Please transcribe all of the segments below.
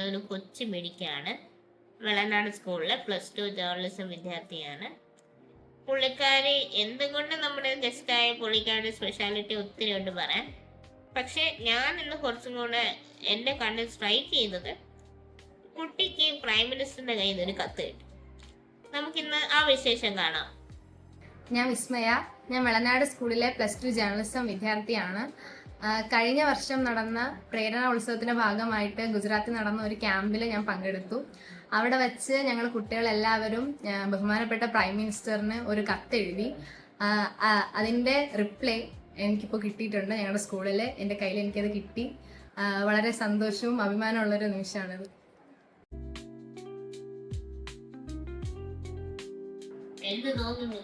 ഒരു കൊച്ചു മിടിക്കാണ്. വെള്ളനാട് സ്കൂളിലെ +2 ജേർണലിസം വിദ്യാർത്ഥിയാണ്. പുള്ളിക്കാരി എന്തുകൊണ്ട് നമ്മുടെ ഗസ്റ്റായ പുള്ളിക്കാരുടെ സ്പെഷ്യാലിറ്റി ഒത്തിരി ഉണ്ട് പറയാൻ. പക്ഷെ ഞാൻ ഇന്ന് കുറച്ചും കൂടെ എൻ്റെ കണ്ണിൽ സ്ട്രൈക്ക് ചെയ്തത് കുട്ടിക്ക് പ്രൈം മിനിസ്റ്ററിന്റെ കയ്യിൽ നിന്ന് ഒരു കത്ത് കിട്ടും. നമുക്കിന്ന് ആ വിശേഷം കാണാം. ഞാൻ വിസ്മയ. ഞാൻ വെള്ളനാട് സ്കൂളിലെ +2 ജേർണലിസം വിദ്യാർത്ഥിയാണ്. കഴിഞ്ഞ വർഷം നടന്ന പ്രേരണ ഉത്സവത്തിന്റെ ഭാഗമായിട്ട് ഗുജറാത്തിൽ നടന്ന ഒരു ക്യാമ്പിൽ ഞാൻ പങ്കെടുത്തു. അവിടെ വെച്ച് ഞങ്ങൾ കുട്ടികളെല്ലാവരും ബഹുമാനപ്പെട്ട പ്രൈം മിനിസ്റ്ററിന് ഒരു കത്തെഴുതി. അതിൻ്റെ റിപ്ലൈ എനിക്കിപ്പോൾ കിട്ടിയിട്ടുണ്ട് ഞങ്ങളുടെ സ്കൂളിൽ. എൻ്റെ കയ്യിൽ എനിക്കത് കിട്ടി. വളരെ സന്തോഷവും അഭിമാനമുള്ളൊരു നിമിഷമാണിത്. എന്ത് തോന്നുന്നു?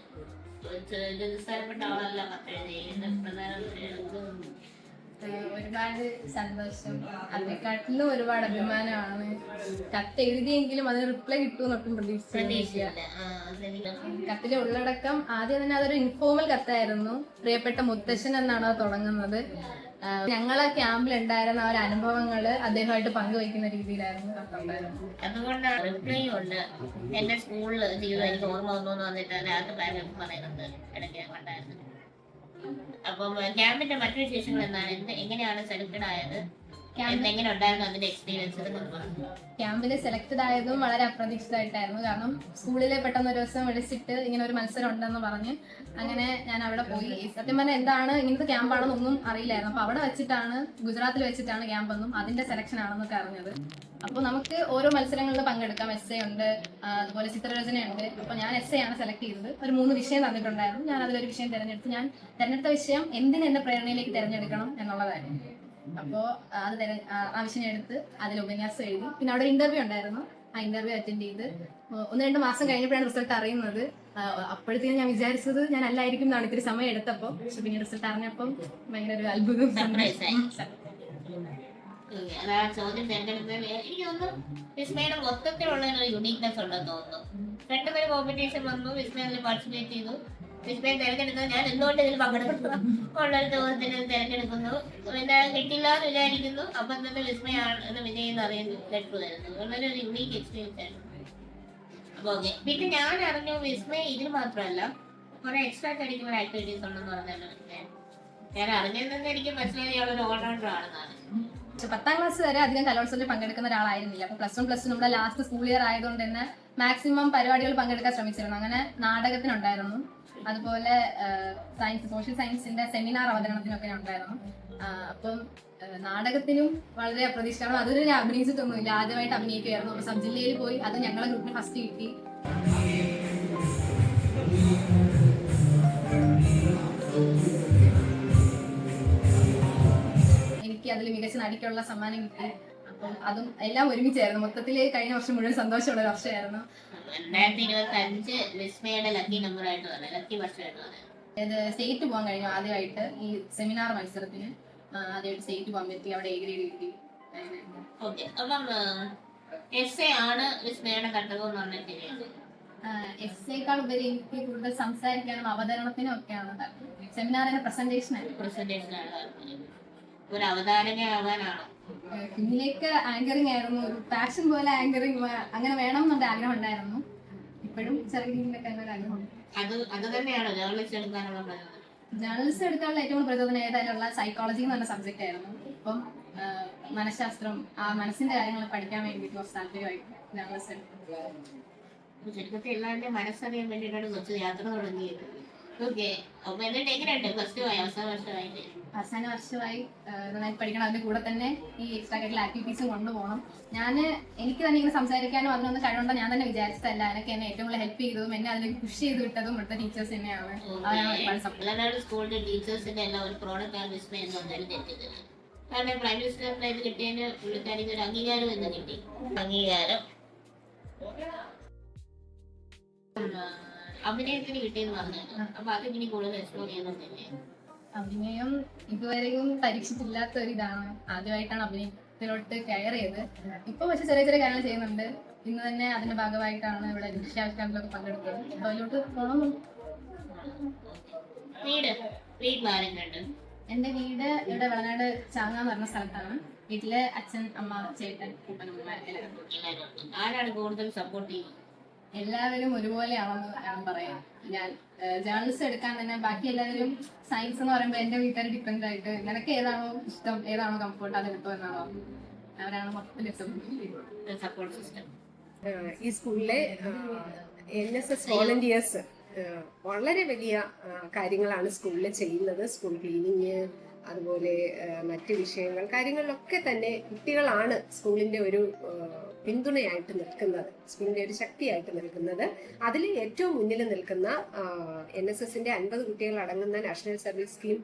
ഒരുപാട് സന്തോഷം, അതിനെക്കാട്ടിലും ഒരുപാട് അഭിമാനമാണ്. കത്ത് എഴുതിയെങ്കിലും അതിന് റിപ്ലൈ കിട്ടുമെന്നൊട്ടും പ്രതീക്ഷിച്ചില്ല. കത്തിലെ ഉള്ളടക്കം ആദ്യം തന്നെ അതൊരു ഇൻഫോർമൽ കത്തായിരുന്നു. പ്രിയപ്പെട്ട മുത്തശ്ശൻ എന്നാണ് അത് തുടങ്ങുന്നത്. ഞങ്ങളെ ക്യാമ്പിൽ ഉണ്ടായിരുന്ന ആ ഒരു അനുഭവങ്ങള് അദ്ദേഹമായിട്ട് പങ്കുവയ്ക്കുന്ന രീതിയിലായിരുന്നു കത്തുണ്ടായിരുന്നത്. അതുകൊണ്ടാണ് റിപ്ലൈ ഉണ്ട്. എന്റെ സ്കൂളിൽ ജീവിതം എനിക്ക് ഓർമ്മ വന്നു വന്നിട്ട് രാത്രി പാരന്റ് പറയുന്നുണ്ട് ഇടയ്ക്ക് ഞാൻ കണ്ടായിരുന്നു. അപ്പം ക്യാമ്പിന്റെ മറ്റു വിശേഷങ്ങൾ എന്താണ്? എങ്ങനെയാണ് സെലക്ടഡ് ആയത്? എങ്ങനെ ഉണ്ടായിരുന്നു അതിന്റെ എക്സ്പീരിയൻസ്? ക്യാമ്പിൽ സെലക്ടഡ് ആയതും വളരെ അപ്രതീക്ഷിതമായിട്ടായിരുന്നു. കാരണം സ്കൂളിലെ പെട്ടെന്ന് ഒരു ദിവസം വിളിച്ചിട്ട് ഇങ്ങനെ ഒരു മത്സരം ഉണ്ടെന്ന് പറഞ്ഞ് അങ്ങനെ ഞാൻ അവിടെ പോയി. സത്യം പറഞ്ഞാൽ എന്താണ് ഇങ്ങനത്തെ ക്യാമ്പാണെന്ന് ഒന്നും അറിയില്ലായിരുന്നു. അപ്പൊ അവിടെ വെച്ചിട്ടാണ്, ഗുജറാത്തിൽ വെച്ചിട്ടാണ് ക്യാമ്പെന്നും അതിന്റെ സെലക്ഷൻ ആണെന്നൊക്കെ അറിഞ്ഞത്. അപ്പോൾ നമുക്ക് ഓരോ മത്സരങ്ങളിൽ പങ്കെടുക്കാം. എസ്സേ ഉണ്ട്, അതുപോലെ ചിത്രരചനയുണ്ട്. അപ്പോൾ ഞാൻ എസ്സേ ആണ് സെലക്ട് ചെയ്തത്. ഒരു 3 വിഷയം തന്നിട്ടുണ്ടായിരുന്നു. ഞാൻ അതിലൊരു വിഷയം തിരഞ്ഞെടുത്തു. ഞാൻ തിരഞ്ഞെടുത്ത വിഷയം എന്തിന് എന്റെ പ്രേരണയിലേക്ക് തിരഞ്ഞെടുക്കണം എന്നുള്ളതായിരുന്നു. അപ്പോൾ അത് ആ വിഷയം എടുത്ത് അതിൽ ഉപന്യാസം എഴുതി. പിന്നെ അവിടെ ഇന്റർവ്യൂ ഉണ്ടായിരുന്നു. ആ ഇന്റർവ്യൂ അറ്റൻഡ് ചെയ്ത് 1-2 മാസം കഴിഞ്ഞപ്പോഴാണ് റിസൾട്ട് അറിയുന്നത്. അപ്പോഴത്തേക്കും ഞാൻ വിചാരിച്ചത് ഞാൻ അല്ലായിരിക്കും എന്നാണ്. ഇത്തിരി സമയം എടുത്തപ്പോൾ. പക്ഷെ പിന്നെ റിസൾട്ട് അറിഞ്ഞപ്പം ഭയങ്കര ഒരു അത്ഭുതം. ചോദ്യം തിരഞ്ഞെടുത്തതിൽ എനിക്ക് തോന്നുന്നു വിസ്മയുടെ മൊത്തത്തിലുള്ള ഒരു യുണീക്നെസ് ഉണ്ടെന്ന് തോന്നുന്നു. 2 പേര് കോമ്പറ്റീഷൻ വന്നു, വിസ്മയ അതിൽ പാർട്ടിസിപ്പേറ്റ് ചെയ്തു. വിസ്മയ തിരഞ്ഞെടുക്കുന്നത് ഞാൻ എന്തുകൊണ്ട് ഇതിൽ പങ്കെടുക്കുന്നു ഉള്ളൊരു ചോദ്യത്തിന് തിരഞ്ഞെടുക്കുന്നു. പിന്നെ കിട്ടില്ല എന്ന് വിചാരിക്കുന്നു. അപ്പം തന്നെ വിസ്മയാണ് വിജയം അറിയുന്നു, ലെറ്റർ വരുന്നു. വളരെ ഒരു യുണീക്ക് എക്സ്പീരിയൻസ് ആയിരുന്നു. അപ്പൊ ഓക്കെ. പിന്നെ ഞാൻ അറിഞ്ഞു വിസ്മയ ഇതിൽ മാത്രമല്ല കുറെ എക്സ്ട്രാ കരിക്കുലർ ആക്ടിവിറ്റീസ് ഉണ്ടെന്ന് പറഞ്ഞല്ലോ. ഞാൻ അറിഞ്ഞതിൽ നിന്ന് എനിക്ക് മനസ്സിലായി ഇയാളൊരു ഓൾറൗണ്ടർ ആണെന്നാണ്. പക്ഷെ 10ാം ക്ലാസ് വരെ അധികം കലോത്സവത്തിൽ പങ്കെടുക്കുന്ന ഒരാളായിരുന്നില്ല. അപ്പൊ +1 നമ്മുടെ ലാസ്റ്റ് സ്കൂൾ ഇയർ ആയതുകൊണ്ട് തന്നെ മാക്സിമം പരിപാടികൾ പങ്കെടുക്കാൻ ശ്രമിച്ചിരുന്നു. അങ്ങനെ നാടകത്തിനുണ്ടായിരുന്നു, അതുപോലെ സോഷ്യൽ സയൻസിന്റെ സെമിനാർ അവതരണത്തിനൊക്കെ ഞാൻ ഉണ്ടായിരുന്നു. അപ്പം നാടകത്തിനും വളരെ അപ്രതീക്ഷിതമാണ്. അതൊരു ഞാൻ അഭിനയിച്ചിട്ടൊന്നുമില്ല, ആദ്യമായിട്ട് അഭിനയിക്കുകയായിരുന്നു. അപ്പൊ സബ് ജില്ലയിൽ പോയി അത് ഞങ്ങളെ ഗ്രൂപ്പിന് ഫസ്റ്റ് കിട്ടി. എനിക്ക് അതിൽ മികച്ച നടിക്കുള്ള സമ്മാനം കിട്ടി. അപ്പം അതും എല്ലാം ഒരുമിച്ചായിരുന്നു. മൊത്തത്തിൽ കഴിഞ്ഞ വർഷം മുഴുവൻ സന്തോഷമുള്ള ഒരു വർഷമായിരുന്നു. 2025 വിസ്മയുടെ ലക്കി നമ്പർ ആയിട്ട് ലക്കി വർഷമായിട്ട് ഇത് സ്റ്റേറ്റ് പോകാൻ കഴിഞ്ഞു. ആദ്യമായിട്ട് ഈ സെമിനാർ മത്സരത്തിന് ആദ്യമായിട്ട് സ്റ്റേറ്റ് പോകാൻ പറ്റി. അവിടെ A ഗ്രേഡ് കിട്ടി. അപ്പം എസ്സേ ആണ് വിസ്മയുടെ ഘടകം എന്ന് പറഞ്ഞാൽ ശരിയാണ്. എസ്സേക്കാൾ ഉപരി എനിക്ക് കൂടുതൽ സംസാരിക്കാനും അവതരണത്തിനും ഒക്കെയാണ് സെമിനാറിന്റെ പ്രസന്റേഷൻ ഒരു അവതാരകയാവാനാണോ? കുഞ്ഞിലേക്ക് ആങ്കറിങ് ആയിരുന്നു, ഒരു പാഷൻ പോലെ ആങ്കറിങ് അങ്ങനെ വേണം എന്നുള്ള ആഗ്രഹം ഉണ്ടായിരുന്നു. ഇപ്പോഴും ചെറിയ രീതിയിലൊക്കെ അങ്ങനെ ആഗ്രഹമുണ്ട്. അത് തന്നെയാണോ ജേർണലിസ്റ്റ് എടുക്കാനുള്ള? ജേർണലിസ്റ്റ് എടുക്കാനുള്ള ഏറ്റവും പ്രചോദനം ഏതായാലുള്ള സൈക്കോളജി എന്ന് പറഞ്ഞ സബ്ജക്റ്റ് ആയിരുന്നു. ഇപ്പം മനഃശാസ്ത്രം, ആ മനസ്സിന്റെ കാര്യങ്ങൾ പഠിക്കാൻ വേണ്ടിയിട്ട് കുറച്ച് താല്പര്യമായിട്ട് ജേർണലിസ്റ്റ് എടുക്കും. ചുരുക്കത്തിൽ എല്ലാവരുടെയും മനസ്സറിയാൻ വേണ്ടിയിട്ടാണ് കുറച്ച് യാത്ര തുടങ്ങിയത്. ഓക്കെ. അപ്പൊ എന്നിട്ട് എങ്ങനെയുണ്ട്? അവസാന വർഷമായി നന്നായിട്ട് പഠിക്കണം. അതിന്റെ കൂടെ തന്നെ ഈ എക്സ്ട്രാ കരിക്കുലർ ആക്ടിവിറ്റീസും കൊണ്ടുപോകണം. എനിക്ക് തന്നെ ഇങ്ങനെ സംസാരിക്കാനും അതിനൊന്നും കഴിവുണ്ടോ ഞാൻ തന്നെ വിചാരിച്ചതല്ല. എനിക്ക് എന്നെ ഏറ്റവും കൂടുതൽ ഹെൽപ്പ് ചെയ്തതും എന്നെ അതിലേക്ക് പുഷ് ചെയ്ത് വിട്ടതും ഇവിടുത്തെ ടീച്ചേഴ്സ് തന്നെയാണ്. സ്കൂളിലെ ടീച്ചേഴ്സിന്റെ എല്ലാം ഒരു പ്രോഡക്റ്റ് ആണ് വിസ്മയ എന്ന് പറഞ്ഞാലും തെറ്റില്ല. കാരണം പ്രൈം മിനിസ്റ്റർ പ്രൈസ് കിട്ടിയതിന് പുള്ളിക്കാരിക്ക് ഒരു അംഗീകാരം എന്ന് കിട്ടി. അംഗീകാരം അഭിനയത്തിന് കിട്ടിയെന്ന് പറഞ്ഞാൽ അപ്പൊ അത് ഇനി കൂടുതൽ എക്സ്പ്ലോർ ചെയ്യുന്നതല്ലേ? അഭിനയം ഇതുവരെയും പരീക്ഷിച്ചില്ലാത്ത ഒരിതാണ്. ആദ്യമായിട്ടാണ് അഭിനയത്തിലോട്ട് കയർ ചെയ്ത്. ഇപ്പൊ പക്ഷെ ചെറിയ ചെറിയ കാര്യങ്ങൾ ചെയ്യുന്നുണ്ട്. ഇന്ന് തന്നെ അതിന്റെ ഭാഗമായിട്ടാണ് ഇവിടെ ദൃശ്യാവിഷ്കാരത്തിലൊക്കെ പങ്കെടുത്തത്. അപ്പൊ അതിലോട്ട് പോകണമെന്നുണ്ട്. വീട്ടിലാരെങ്കിലും? എന്റെ വീട് ഇവിടെ വെള്ളനാട് ചാങ്ങ എന്ന് പറഞ്ഞ സ്ഥലത്താണ്. വീട്ടില് അച്ഛൻ, അമ്മ, ചേട്ടൻ, അപ്പനമ്മ എല്ലാവരും. എല്ലാവരും ആരാണ് കൂടുതൽ സപ്പോർട്ട് ചെയ്യുന്നത്? എല്ലാവരും ഒരുപോലെയാണെന്ന് വേണം പറയാൻ. ഞാൻ ജേർണലിസ്റ്റ് എടുക്കാൻ തന്നെ ബാക്കി എല്ലാവരും സയൻസ് എന്ന് പറയുമ്പോൾ എന്റെ വീട്ടുകാർ ഡിഫറെന്റ് ആയിട്ട് നിനക്ക് ഏതാണോ ഇഷ്ടം, ഏതാണോ കംഫർട്ട് അത് എടുത്തോ എന്നാണോ അവരാണ് മൊത്തത്തിൽ സപ്പോർട്ട് സിസ്റ്റം. ഈ സ്കൂളിലെ NSS വോളണ്ടിയേഴ്സ് വളരെ വലിയ കാര്യങ്ങളാണ് സ്കൂളിൽ ചെയ്യുന്നത്. സ്കൂൾ ക്ലീനിങ്, അതുപോലെ മറ്റ് വിഷയങ്ങൾ കാര്യങ്ങളിലൊക്കെ തന്നെ കുട്ടികളാണ് സ്കൂളിന്റെ ഒരു പിന്തുണയായിട്ട് നിൽക്കുന്നത്, സ്കൂളിന്റെ ഒരു ശക്തിയായിട്ട് നിൽക്കുന്നത്. അതിൽ ഏറ്റവും മുന്നിൽ നിൽക്കുന്ന NSSന്റെ 50 കുട്ടികൾ അടങ്ങുന്ന നാഷണൽ സർവീസ് സ്കീം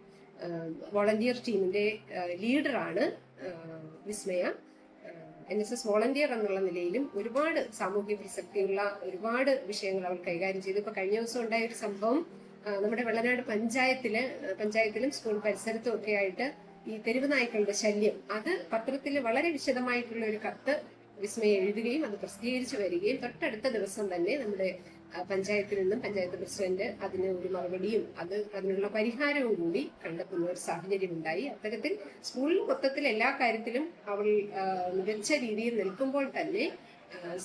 വോളണ്ടിയർ ടീമിന്റെ ലീഡറാണ് വിസ്മയ. NSS വോളണ്ടിയർ എന്നുള്ള നിലയിലും ഒരുപാട് സാമൂഹ്യ പ്രസക്തിയുള്ള ഒരുപാട് വിഷയങ്ങൾ അവൾ കൈകാര്യം ചെയ്തു. ഇപ്പൊ കഴിഞ്ഞ ദിവസം ഉണ്ടായ ഒരു സംഭവം, നമ്മുടെ വെള്ളനാട് പഞ്ചായത്തിലും സ്കൂൾ പരിസരത്തും ഒക്കെ ആയിട്ട് ഈ തെരുവ് നായ്ക്കളുടെ ശല്യം, അത് പത്രത്തിൽ വളരെ വിശദമായിട്ടുള്ള ഒരു കത്ത് വിസ്മയ എഴുതുകയും അത് പ്രസിദ്ധീകരിച്ചു വരികയും തൊട്ടടുത്ത ദിവസം തന്നെ നമ്മുടെ പഞ്ചായത്തിൽ നിന്നും പഞ്ചായത്ത് പ്രസിഡന്റ് അതിന് ഒരു മറുപടിയും അതിനുള്ള പരിഹാരവും കൂടി കണ്ടെത്തുന്ന ഒരു സാഹചര്യം ഉണ്ടായി. അത്തരത്തിൽ സ്കൂളിൽ മൊത്തത്തിൽ എല്ലാ കാര്യത്തിലും അവൾ മികച്ച രീതിയിൽ നിൽക്കുമ്പോൾ തന്നെ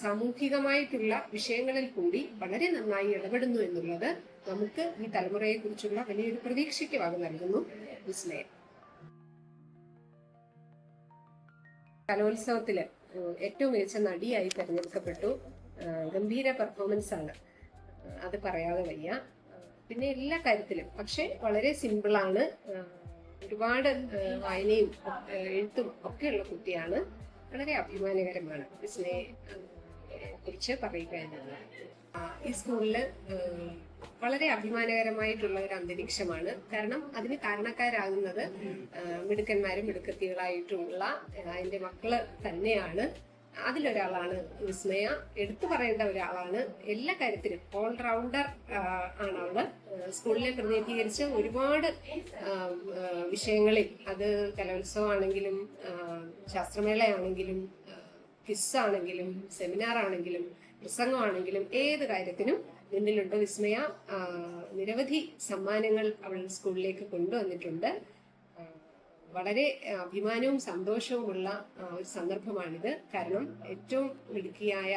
സാമൂഹികമായിട്ടുള്ള വിഷയങ്ങളിൽ കൂടി വളരെ നന്നായി ഇടപെടുന്നു എന്നുള്ളത് നമുക്ക് ഈ തലമുറയെ കുറിച്ചുള്ള വലിയൊരു പ്രതീക്ഷയ്ക്ക് വക നൽകുന്നു വിസ്മയ. കലോത്സവത്തില് ഏറ്റവും മികച്ച നടിയായി തെരഞ്ഞെടുക്കപ്പെട്ടു. ഗംഭീര പെർഫോമൻസ് ആണ്, അത് പറയാതെ വയ്യ. പിന്നെ എല്ലാ കാര്യത്തിലും പക്ഷെ വളരെ സിമ്പിളാണ്. ഒരുപാട് വായനയും എഴുത്തും ഒക്കെയുള്ള കുട്ടിയാണ്. വളരെ അഭിമാനകരമാണ് വിസ്മയെ കുറിച്ച് പറയുക എന്നുള്ളത്. ഈ സ്കൂളില് വളരെ അഭിമാനകരമായിട്ടുള്ള ഒരു അന്തരീക്ഷമാണ്. കാരണം അതിന് കാരണക്കാരാകുന്നത് മിടുക്കന്മാരും മിടുക്കത്തികളായിട്ടുള്ള അതിന്റെ മക്കള് തന്നെയാണ്. അതിലൊരാളാണ് വിസ്മയ. എടുത്തു പറയേണ്ട ഒരാളാണ്. എല്ലാ കാര്യത്തിലും ഓൾറൗണ്ടർ ആണ് അവള്. സ്കൂളിനെ പ്രതിനിധീകരിച്ച് ഒരുപാട് വിഷയങ്ങളിൽ, അത് കലോത്സവമാണെങ്കിലും ശാസ്ത്രമേളയാണെങ്കിലും ക്വിസ് ആണെങ്കിലും സെമിനാർ ആണെങ്കിലും പ്രസംഗമാണെങ്കിലും ഏത് കാര്യത്തിനും മുന്നിലുണ്ട് വിസ്മയ. നിരവധി സമ്മാനങ്ങൾ അവൾ സ്കൂളിലേക്ക് കൊണ്ടുവന്നിട്ടുണ്ട്. വളരെ അഭിമാനവും സന്തോഷവുമുള്ള ഒരു സന്ദർഭമാണിത്. കാരണം ഏറ്റവും മിടുക്കിയായ,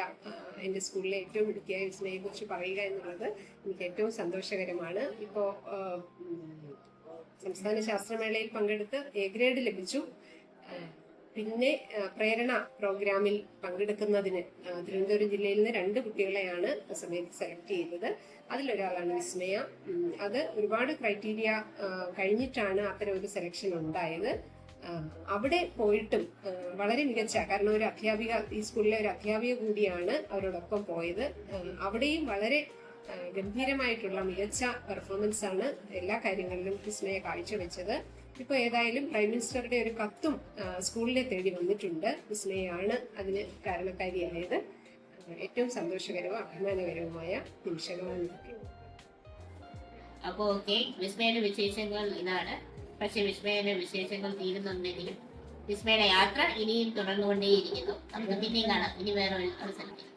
എൻ്റെ സ്കൂളിലെ ഏറ്റവും മിടുക്കിയായ വിസ്മയെ കുറിച്ച് പറയുക എന്നുള്ളത് എനിക്ക് ഏറ്റവും സന്തോഷകരമാണ്. ഇപ്പോ സംസ്ഥാന ശാസ്ത്രമേളയിൽ പങ്കെടുത്ത് A ഗ്രേഡ് ലഭിച്ചു. പിന്നെ പ്രേരണ പ്രോഗ്രാമിൽ പങ്കെടുക്കുന്നതിന് തിരുവനന്തപുരം ജില്ലയിൽ നിന്ന് 2 കുട്ടികളെയാണ് ആ സമയത്ത് സെലക്ട് ചെയ്തത്. അതിലൊരാളാണ് വിസ്മയ. അത് ഒരുപാട് ക്രൈറ്റീരിയ കഴിഞ്ഞിട്ടാണ് അത്തരം ഒരു സെലക്ഷൻ ഉണ്ടായത്. അവിടെ പോയിട്ടും വളരെ മികച്ച, കാരണം ഒരു അധ്യാപിക, ഈ സ്കൂളിലെ ഒരു അധ്യാപിക കൂടിയാണ് അവരോടൊപ്പം പോയത്. അവിടെയും വളരെ ഗംഭീരമായിട്ടുള്ള മികച്ച പെർഫോമൻസ് ആണ് എല്ലാ കാര്യങ്ങളിലും വിസ്മയ കാഴ്ചവെച്ചത്. ഇപ്പൊ ഏതായാലും പ്രൈം മിനിസ്റ്ററുടെ ഒരു കത്തും സ്കൂളിനെ തേടി വന്നിട്ടുണ്ട്. വിസ്മയാണ് അതിന് കാരണക്കാരിയായത്. ഏറ്റവും സന്തോഷകരവും അഭിമാനകരവുമായ നിമിഷങ്ങളാണ് ഇതൊക്കെ. അപ്പൊ ഓക്കെ, വിസ്മയുടെ വിശേഷങ്ങൾ ഇതാണ്. പക്ഷെ വിസ്മയുടെ വിശേഷങ്ങൾ തീരുന്നുണ്ടെങ്കിലും വിസ്മയുടെ യാത്ര ഇനിയും തുടർന്നുകൊണ്ടേയിരിക്കുന്നു. നമുക്ക് പിന്നെയും കാണാം ഇനി വേറെ ഒരു അവസരത്തിൽ.